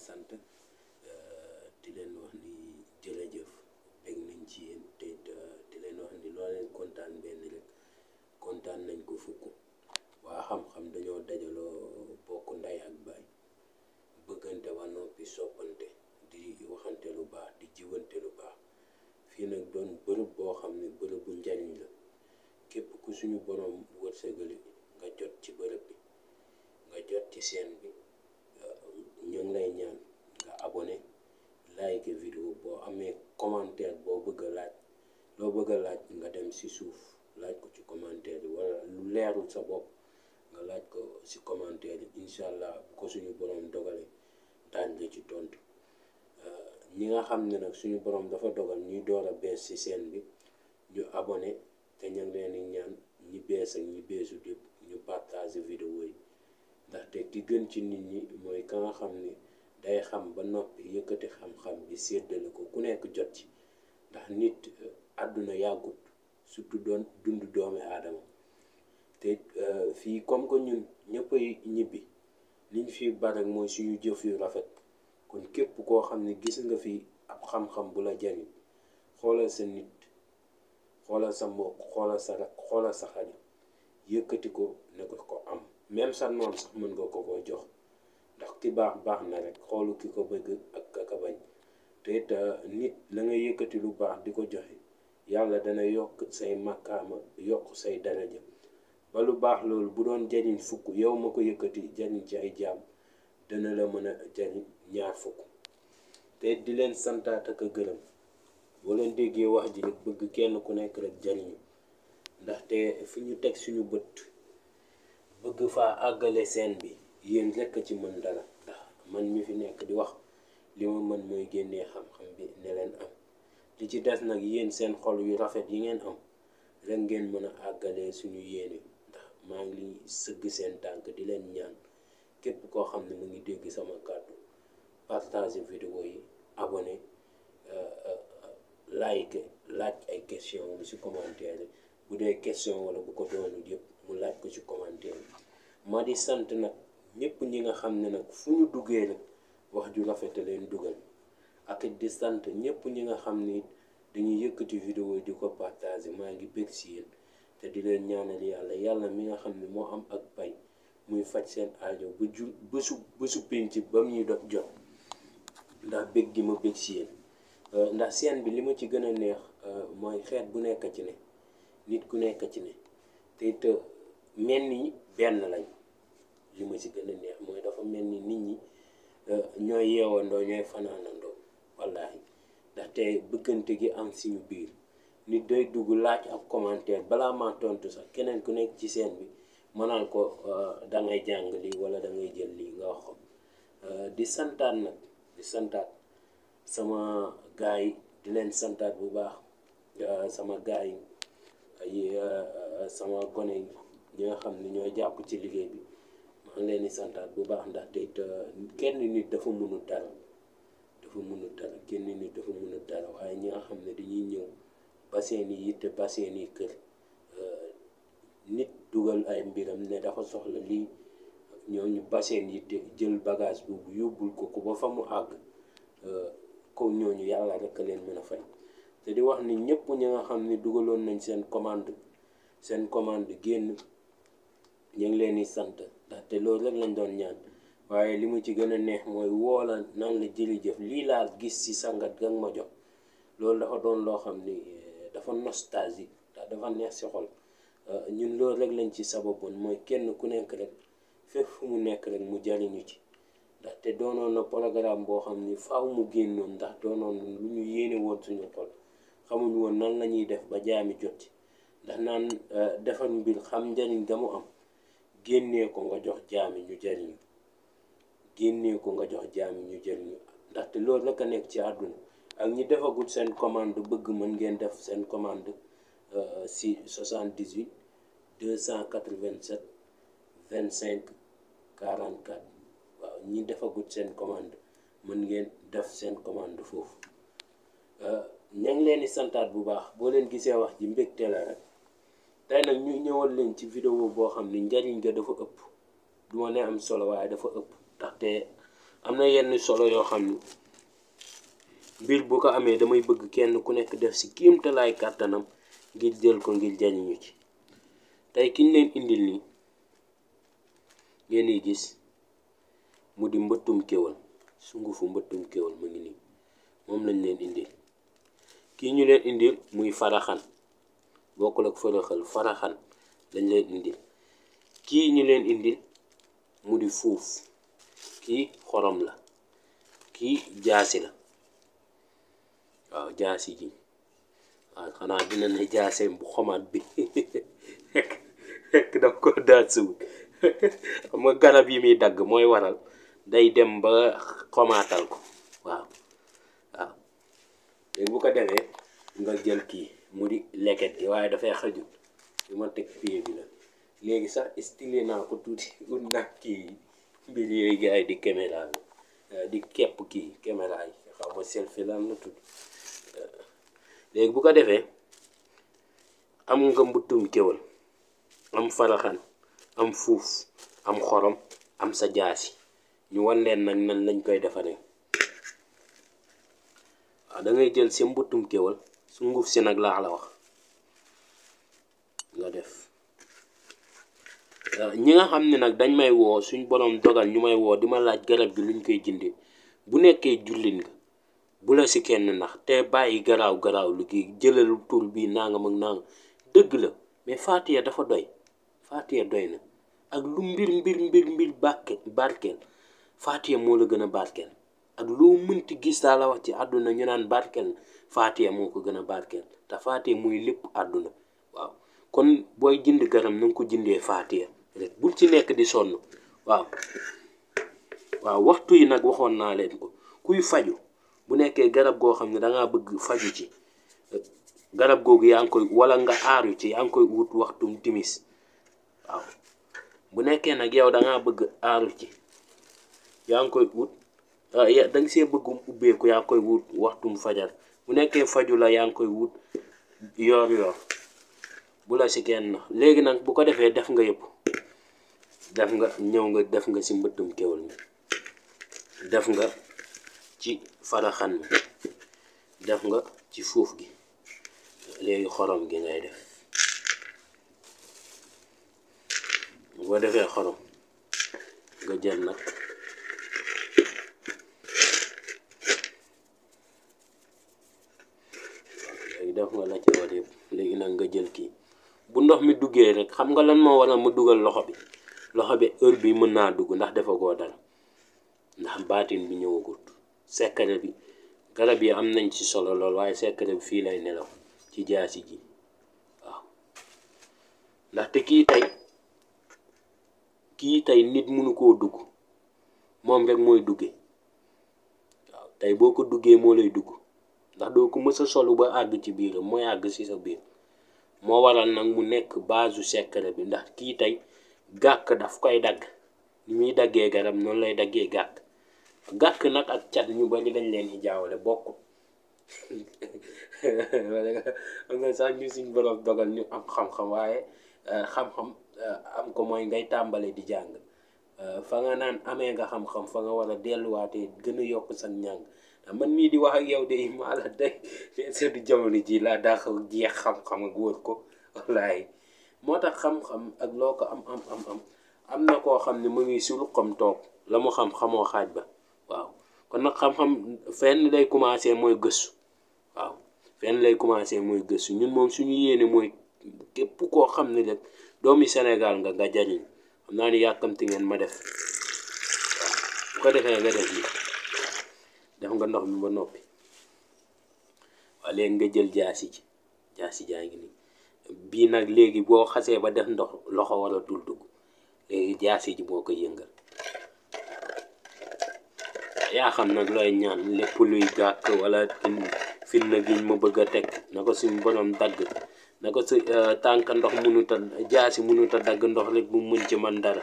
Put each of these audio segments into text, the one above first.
sant di leen wax ni jërëjëf bég nañ ci yéen te di leen wax ni loo leen kontaan benn rek kontaan nañ ko fukk. waa xam-xam dañoo dajaloo bokk ndey ak baay bëggante ba noppi soppante di waxante lu baax di jiwante lu baax fii nag doon bërëb boo xam ne bërëb bu njariñ la képp ku suñu borom wërsëgali nga jot ci bërëb bi nga jot ci seen bi ñu ngi lay ñaan nga abonné like vidéo boo amee commentaire boo bëgg a laaj loo bëgg a laaj nga dem ci suuf laaj ko ci commentaire yi wala lu leerul sa bopp nga laaj ko ci commentaire yi incha allah bu ko suñu borom dogale daañ la ci tontu ñi nga xam ne nag suñu borom dafa dogal ñuy door a bees ci seen bi ñu abonné te ñu ngi leen di ñaan ñi bees ak ñi beesut yëpp ñu partage vidéo yi ndaxte ki gën ci nit ñi mooy ka nga xam ni day xam ba noppi yëkkati xam-xam bi séddale ko ku nekk jot ci ndax nit àdduna yàggut surtout doon dund doomi aadama te fii comme que ñun ñëppay ñibbi liñ fi barak mooy suñu jëf yu rafet kon képp koo xam ne gis nga fi ab xam-xam bu la jariñ xoolal sa nit xoolal sa mbokk xoolal sa rak xoolal sa xarit yëkkati ko ne ko am même sa noon sax mën nga ko jox ndax ki baax na rek xoolu ki ko bëgg ak ka bañ te it nit la nga yëkkati lu baax di ko joxe yàlla dana yokk say makkaama yokk say daraja ba lu baax loolu bu doon jariñ fukk yow ma ko yëkkati jariñ ci ay jaam dana la mën a jariñ ñaar fukk te di leen santaat ak a gërëm boo leen déggee wax ji rek bëgg kenn ku nekk rek jariñu ndaxte fi ñu teg suñu bët bëgg faa àggale seen bi yéen rekk ci mën dara ndax man mi fi nekk di wax li ma mën mooy génnee xam-xam bi ne leen am li ci des nag yéen seen xol yu rafet yi ngeen am rek ngeen mën a àggalee suñu yéene ndax maa ngi sëgg seen tànk di leen ñaan képp koo xam ne mu ngi dégg sama kàddu partage vidéo yi abonné like laaj ay question lu ci commentaire bu dee question wala bu ko doonul yëpp mu laaj ko ci commentaire ma di sant nag ñëpp ñi nga xam ne nag fu ñu duggee rek wax ju rafet leen dugal ak di sant ñëpp ñi nga xam ni dañuy yëkkati vidéo di ko partage maa ngi bég si yéen te di leen ñaanal yàlla mi nga xam ne moo am ak pay muy faj seen aajo ba bésu penc ba mu ñuy jot ndax bég gi ma bég si yéen ndax seen bi li ma ci gën a neex mooy xeet bu nekk ci ne nit ku nekk ci ne te it mel ni benn lañ li ma ci gën a neex mooy dafa mel ni nit ñi ñooy yeewandoo ñooy fanaanandoo wallaahi ndaxte bëggante gi am suñu biir nit day dugg laaj ab commentaire balaa maa tontu sax keneen ku nekk ci seen bi mënal ko dangay jàng lii wala dangay jël lii nga wax ko di santaat nag di santaat sama gaay yi di leen santaat bu baax sama gaay yi sama gone yi ñi nga xam ne ñoo jàpp ci liggéey bi maa ngi leen di santaat bu baax ndaxte it kenn nit dafa mënul dara kenn nit dafa mënul dara waaye ñi nga xam ne dañuy ñëw ba seeni yitte ba seeni kër nit dugal ay mbiram ne dafa soxla lii ñooñu ba seen yitte jël bagage boobu yóbbul ko ba fa mu àgg ko ñooñu yàlla rek a leen mën a fay te di wax ni ñëpp ñi nga xam ne dugaloon nañ seen commande génn ñu ngi leen di sant ndaxte loolu rek lañ doon ñaan waaye li mu ci gën a neex mooy woola nan la jërëjëf lii laa gis ci sangat ga nga ma jox loolu dafa doon loo xam ni dafa nostalgique ndax dafa neex ci xol ñun loolu rek lañ ci sababoon mooy kenn ku nekk rek fépp fu mu nekk rek mu jariñu ci ndaxte doonoon na programme boo xam ni faaw mu génnoon ndax doonoon lu ñu yéene woon suñu xol xamuñ woon nan la ñuy def ba jaami jot ci ndax naan defar mbir xam njariñ ga mu am génnee ko nga jox jaami ñu jariñu ndaxte loolu rek a nekk ci àdduna ak ñi defagul seen commande bëgg mën ngeen def seen commande si 78 287 25 44 waaw ñi defagul seen commande mën ngeen def seen commande foofu ña ngi leen di santaat bu baax boo leen gisee wax ji mbégte la rek tey nag ñu ñëwal leen ci vidéo boo xam ni njariñ ga dafa ëpp du ma ne am solo waaye dafa ëpp ndaxte am na yenn solo yoo xam ni mbir bu ko amee damay bëgg kenn ku nekk def si kéemtalaay kàttanam ngir jël ko ngir jariñu ci. tey kiñ leen indil nii ngeen di gis mu di mbëttum kéwal, sungufu mbëttum kéwal mu ngi nii, moom lañ leen indil. kii ñu leen indil muy faraxan, bokkul ak fërëxal, faraxan lañ leen indil. kii ñu leen indil mu di fuuf, kii xorom la, kii jaasi la. waaw jaasi ji waaw xanaa dina ne jaaseem bu xomaat bi fekk daf ko daal suuf xam nga garab yi muy dagg mooy waral day dem ba xomaatal ko. waaw léegi bu ko defee nga jël kii mu di leket gi, waaye dafay xajul li ma teg pied bi la. léegi sax stylé naa ko tuuti ut nag kii mbir yooyu gars yi di caméra di kepp kii caméra yi xaw ma selfie lan la tudd. léegi bu ko defee am nga mbuttum kéwal, am faraxan, am fuuf, am xorom, am sa jaasi. ñu wan leen nag nan lañ koy defaree. waaw da ngay jël si mbuttum kéwal, sunguf si nag laa la wax nga def. ñi nga xam ne nag dañ may woo, suñ borom dogal ñu may woo di ma laaj garab gi luñ koy jëndee, bu nekkee jullit nga bu la si kenn nax te bàyyi garaaw lu gi jëlal tur bii nangam ak nangam. dëgg la, mais Faatiya dafa doy. Faatiya doy na ak lu mbir barkeel. Faatiya moo la gën a barkeel. ak loo mënti gis daa la wax ci àdduna ñu naan barkeel, Faatiya moo ko gën a barkeel, te Faatiya muy lépp àdduna. waaw kon booy jënd garab na nga ko jëndee Faatiya rek, bul ci nekk di sonn. waaw waxtu yi nag waxoon naa leen ko. kuy faju bu nekkee garab goo xam ne dangaa bëgg faju ci, garab googu yaa ngi koy, wala nga aaru ci, yaa ngi koy wut waxtum timis. waaw bu nekkee nag yow dangaa bëgg aaru ci, yaa ngi koy wut da nga see bëggum ubbeeku, yaa ngi koy wut waxtum fajar. bu nekkee faju la yaa ngi koy wut yoor bu la si kenn. léegi nag bu ko defee def nga yëpp, def nga si mbëttum kéwal mi, def nga ci faraxan mi, def nga ci fuuf gi. léegi xorom gi ngay def. boo defee xorom nga jël nag léegi def nga la ci war yëpp. léegi nag nga jël kii, bu ndox mi duggee rek xam nga lan moo waral mu dugal loxo bi heure bi mën naa dugg ndax dafa koo dal, ndax baatin bi ñëwagut. secret bi garab yi am nañ ci solo lool, waaye secret bi fii lay nelaw ci jaasi ji. waaw ndaxte kii tey nit mënu koo dugg, moom rek mooy duggee. waaw tey boo ko duggee moo lay dugg, ndax doo ko mës a solu ba àgg ci biiram, mooy àgg ci sa biir. moo waral nag mu nekk base u secret bi, ndax kii tey gàkk daf koy dagg. ni muy daggee garab noonu lay daggee gàkk nag ak cat ñu bari dañ leen di jaawale bokk. am na sax ñu suñ borom dogal ñu am xam-xam, waaye xam-xam am ko mooy ngay tàmbale di jàng. fa nga naan amee nga xam-xam fa nga war a delluwaatee gën a yokk sa njàng. man mii di wax ak yow de maa la day seetu jamono ji laa daa jeex xam-xam ak wër ko. wallaahi moo tax xam-xam ak loo ko am na koo xam ne mu ngi si ruqam toog la mu xamoo xaaj ba. waaw kon nag xam-xam fenn lay commencé mooy gëstu. waaw fenn lay commencé mooy gëstu. ñun moom suñu yéene mooy képp koo xam ne rek doomi Sénégal nga jariñ. xam naa ni yàkkamti ngeen ma def. waaw bu ko defee nga def lii, def nga ndox mi ba noppi. waaw léegi nga jël jaasi jaa ngi nii. bii nag léegi boo xasee ba def ndox loxo wala dugg léegi jaasi ji boo ko yëngal. yaa xam nag looy ñaan, lépp luy gàkk wala fitna giñ ma bëgg a teg na ko suñu borom dagg. na ko su tànk ndox jaasi mënut a dagg ndox rek bu mu mën ci man dara,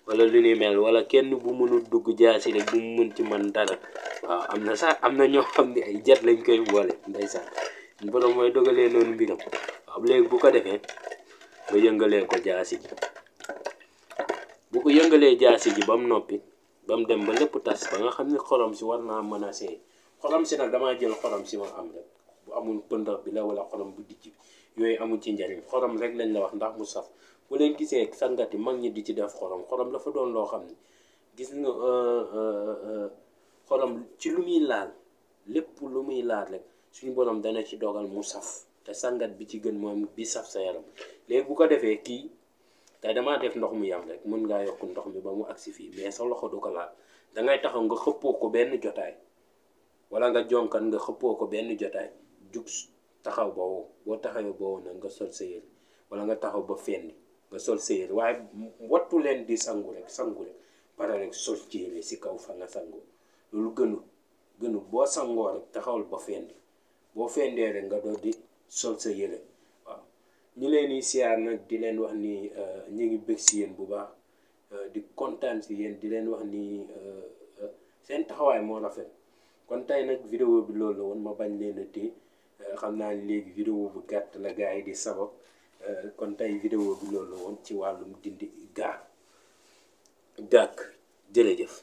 wala lu ni mel, wala kenn bu mënul dugg jaasi rek bu mu mën ci man dara. waaw am na ñoo xam ne ay jet lañ koy boole, ndeysaan borom mooy dogalee noonu mbiram. waaw léegi bu ko defee nga yëngalee ko jaasi ji. bu ko yëngalee jaasi ji ba mu noppi ba mu dem ba lépp tas ba nga xam ne xorom si war naa mën a seey xorom si nag damaa jël xorom si ma am rek bu amul pëndax bi la wala xorom bu dijj bi yooyu amul ci njariñ xorom rek lañ la wax ndax mu saf bu leen gisee sangati mag ñi di ci def xorom dafa doon loo xam ne gis nga xorom ci lu muy laal lépp lu muy laal rek suñu borom dana ci dogal mu saf te sangat bi ci gën moom bi saf sa yaram léegi bu ko defee kii tey damaa def ndox mu yam rek mën ngaa yokk ndox mi ba mu agsi fii mais sa loxo du ko laal dangay taxaw nga xëppoo ko benn jotaay wala nga jonkan nga xëppoo ko benn jotaay jug taxaw ba wow boo taxawee ba wow nag nga sol sa yére wala nga taxaw ba fendi nga sol sa yére waaye wattu leen di sangu rek pare rek sol ci yére si kaw fa nga sangu loolu gënul boo sangoo rek taxawal ba fendi boo fendee rek nga doon di sol sa yére waaw ñu leen di siyaar nag di leen wax ni ñu ngi bëgg si yéen bu baax di kontaan si yéen di leen wax ni seen taxawaay moo rafet kon tey nag vidéo bi loolu la woon ma bañ leen a téye xam naa ni léegi vidéo bu gàtt la gars yi di sabab kon tey vidéo bi loolu la woon ci wàllum dindi gàkk jërëjëf